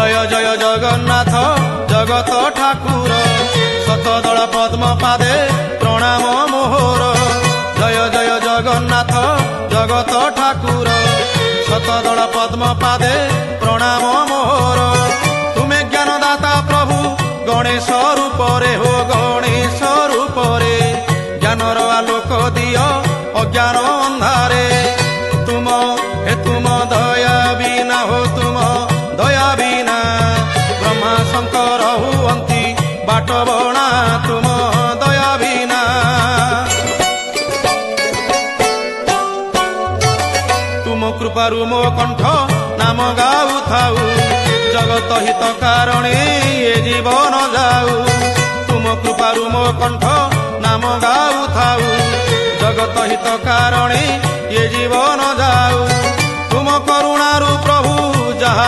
जय जय जगन्नाथ जगत ठाकुर शतदल पद्म पादे प्रणाम मोहर जय जय जगन्नाथ जगत ठाकुर शतदल पद्म पादे प्रणाम मोहर तुमे ज्ञानदाता प्रभु गणेश रूप रे हो गणेश रूप रे ज्ञानर आलोक दियो अज्ञान अंधारे तुम दया बिना हो तुम दया बिना ब्रह्मा शंकर हुअंती बाट बणा तुम दया बिना तुम कृपारु मो कंठ नाम गाऊ थाऊ जगत हित कारणे ये जीवन जाऊ तुम कृपारु मो कंठ नाम गाऊ थाऊ जगत हित कारणे ये जीवन जाऊ तुम करुणारु प्रभु जहा